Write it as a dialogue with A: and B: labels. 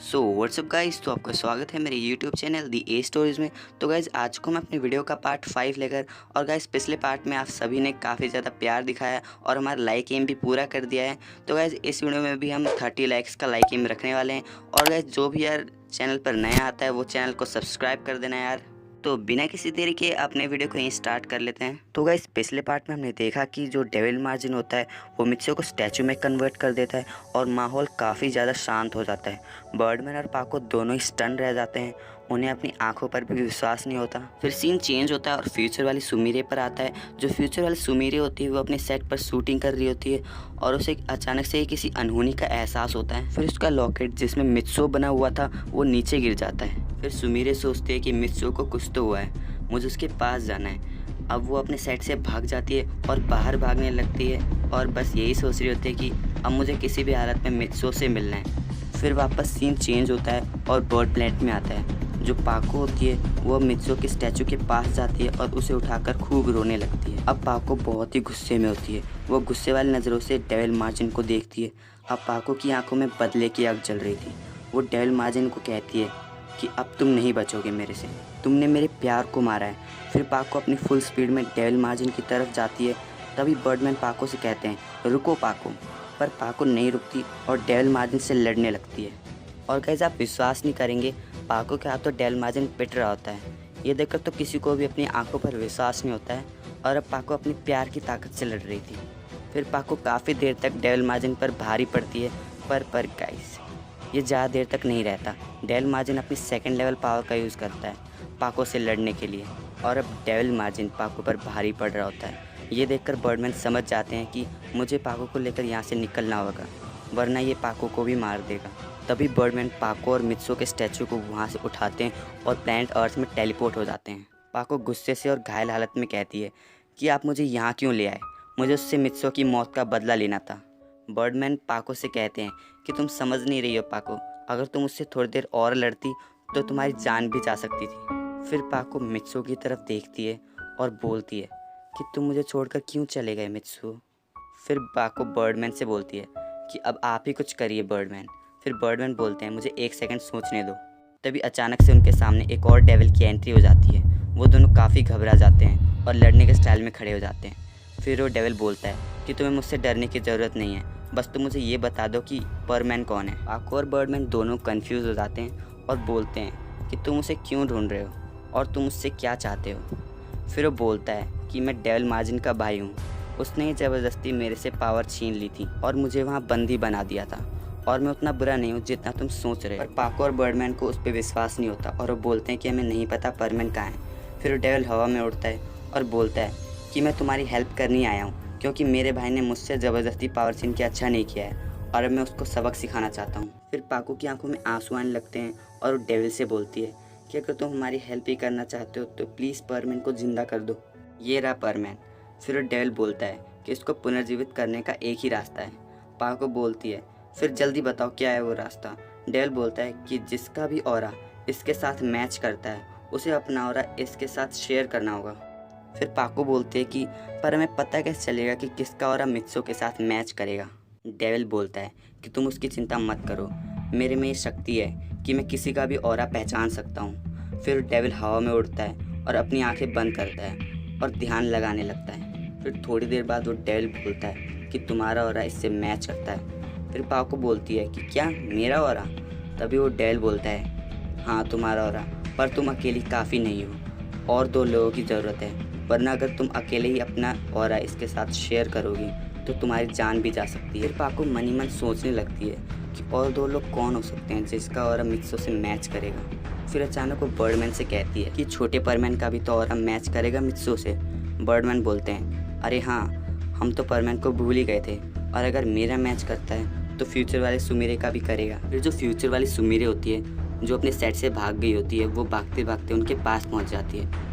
A: So what's up guys, तो आपका स्वागत है मेरे यूट्यूब चैनल दी ए स्टोरीज़ में। तो गाइस आज को मैं अपनी वीडियो का पार्ट 5 लेकर, और गाइस पिछले पार्ट में आप सभी ने काफ़ी ज़्यादा प्यार दिखाया और हमारा लाइक एम भी पूरा कर दिया है। तो गाइस इस वीडियो में भी हम 30 लाइक्स का लाइक एम रखने वाले हैं। और गाइस जो भी यार चैनल पर नया आता है वो चैनल को सब्सक्राइब कर देना यार। तो बिना किसी देरी के अपने वीडियो को यहीं स्टार्ट कर लेते हैं। तो गाइस पिछले पार्ट में हमने देखा कि जो डेविल मार्जिन होता है वो मित्सो को स्टैचू में कन्वर्ट कर देता है और माहौल काफ़ी ज़्यादा शांत हो जाता है। बर्डमैन और पाको दोनों ही स्टन रह जाते हैं, उन्हें अपनी आंखों पर भी विश्वास नहीं होता। फिर सीन चेंज होता है और फ्यूचर वाली सुमीरे पर आता है। जो फ्यूचर वाली सुमीरे होती है वो अपने सेट पर शूटिंग कर रही होती है और उसे अचानक से किसी अनहोनी का एहसास होता है। फिर उसका लॉकेट जिसमें मित्सो बना हुआ था वो नीचे गिर जाता है। फिर सुमीरे सोचती है कि मित्सो को कुछ तो हुआ है, मुझे उसके पास जाना है। अब वो अपने सेट से भाग जाती है और बाहर भागने लगती है और बस यही सोच रही होती है कि अब मुझे किसी भी हालत में मित्सो से मिलना है। फिर वापस सीन चेंज होता है और बर्ड प्लेनेट में आता है। जो पाको होती है वो मित्सो के स्टैचू के पास जाती है और उसे उठाकर खूब रोने लगती है। अब पाको बहुत ही गुस्से में होती है, वो गुस्से वाली नज़रों से डेविल मार्जिन को देखती है। अब पाको की आंखों में बदले की आग जल रही थी। वो डेविल मार्जिन को कहती है कि अब तुम नहीं बचोगे मेरे से, तुमने मेरे प्यार को मारा है। फिर पाको अपनी फुल स्पीड में डेविल मार्जिन की तरफ जाती है। तभी बर्डमैन पाको से कहते हैं रुको पाको, पर पाको नहीं रुकती और डेविल मार्जिन से लड़ने लगती है। और गाइस आप विश्वास नहीं करेंगे, पाको के हाथों डेविल मार्जिन पिट रहा होता है। ये देखकर तो किसी को भी अपनी आंखों पर विश्वास नहीं होता है। और अब पाको अपनी प्यार की ताकत से लड़ रही थी। फिर पाको काफ़ी देर तक डेविल मार्जिन पर भारी पड़ती है, पर गाइस ये ज़्यादा देर तक नहीं रहता। डेविल मार्जिन अपनी सेकंड लेवल पावर का यूज़ करता है पाको से लड़ने के लिए, और अब डेविल मार्जिन पाको पर भारी पड़ रहा होता है। ये देखकर बर्डमैन समझ जाते हैं कि मुझे पाको को लेकर यहाँ से निकलना होगा, वरना ये पाको को भी मार देगा। तभी बर्डमैन पाको और मित्सो के स्टैचू को वहाँ से उठाते हैं और प्लैनेट अर्थ में टेलीपोर्ट हो जाते हैं। पाको गुस्से से और घायल हालत में कहती है कि आप मुझे यहाँ क्यों ले आए, मुझे उससे मित्सो की मौत का बदला लेना था। बर्डमैन पाको से कहते हैं कि तुम समझ नहीं रही हो पाको, अगर तुम उससे थोड़ी देर और लड़ती तो तुम्हारी जान भी जा सकती थी। फिर पाको मित्सो की तरफ देखती है और बोलती है कि तुम मुझे छोड़कर क्यों चले गए मित्सो। फिर पाको बर्डमैन से बोलती है कि अब आप ही कुछ करिए बर्डमैन। फिर बर्डमैन बोलते हैं मुझे एक सेकंड सोचने दो। तभी अचानक से उनके सामने एक और डेविल की एंट्री हो जाती है। वो दोनों काफ़ी घबरा जाते हैं और लड़ने के स्टाइल में खड़े हो जाते हैं। फिर वो डेविल बोलता है कि तुम्हें मुझसे डरने की ज़रूरत नहीं है, बस तुम मुझे ये बता दो कि परमैन कौन है। पाको और बर्डमैन दोनों कंफ्यूज हो जाते हैं और बोलते हैं कि तुम उसे क्यों ढूंढ रहे हो और तुम उससे क्या चाहते हो। फिर वो बोलता है कि मैं डेविल मार्जिन का भाई हूँ, उसने ही ज़बरदस्ती मेरे से पावर छीन ली थी और मुझे वहाँ बंदी बना दिया था, और मैं उतना बुरा नहीं हूँ जितना तुम सोच रहे हो। पर पाको और बर्डमैन को उस पर विश्वास नहीं होता और वो बोलते हैं कि हमें नहीं पता परमैन कहाँ है। फिर वो डेविल हवा में उड़ता है और बोलता है कि मैं तुम्हारी हेल्प करने आया हूँ, क्योंकि मेरे भाई ने मुझसे ज़बरदस्ती पावर छीन के अच्छा नहीं किया है और अब मैं उसको सबक सिखाना चाहता हूँ। फिर पाको की आंखों में आंसू आने लगते हैं और वो डेविल से बोलती है कि अगर तुम हमारी हेल्प ही करना चाहते हो तो प्लीज़ परमैन को ज़िंदा कर दो, ये रहा परमैन। फिर वो डेविल बोलता है कि इसको पुनर्जीवित करने का एक ही रास्ता है। पाको बोलती है फिर जल्दी बताओ क्या है वो रास्ता। डेविल बोलता है कि जिसका भी ऑरा इसके साथ मैच करता है उसे अपना ऑरा इसके साथ शेयर करना होगा। फिर पाको बोलते हैं कि पर हमें पता कैसे चलेगा कि किसका ऑरा मित्सो के साथ मैच करेगा। डेविल बोलता है कि तुम उसकी चिंता मत करो, मेरे में ये शक्ति है कि मैं किसी का भी ऑरा पहचान सकता हूँ। फिर डेविल हवा में उड़ता है और अपनी आंखें बंद करता है और ध्यान लगाने लगता है। फिर थोड़ी देर बाद वो डेविल बोलता है कि तुम्हारा ऑरा इससे मैच करता है। फिर पाको बोलती है कि क्या मेरा ऑरा। तभी वो डेविल बोलता है हाँ तुम्हारा ऑरा, पर तुम अकेली काफ़ी नहीं हो, और 2 लोगों की ज़रूरत है, वरना अगर तुम अकेले ही अपना ऑरा इसके साथ शेयर करोगी तो तुम्हारी जान भी जा सकती है। फिर पाको मन ही मन सोचने लगती है कि और 2 लोग कौन हो सकते हैं जिसका ऑरा मित्सो से मैच करेगा। फिर अचानक वो बर्डमैन से कहती है कि छोटे परमैन का भी तो ऑरा मैच करेगा मित्सो से। बर्डमैन बोलते हैं अरे हाँ, हम तो परमैन को भूल ही गए थे, और अगर मेरा मैच करता है तो फ्यूचर वाले सुमीरे का भी करेगा। फिर जो फ्यूचर वाली सुमीरे होती है जो अपने सेट से भाग गई होती है वो भागते भागते उनके पास पहुंच जाती है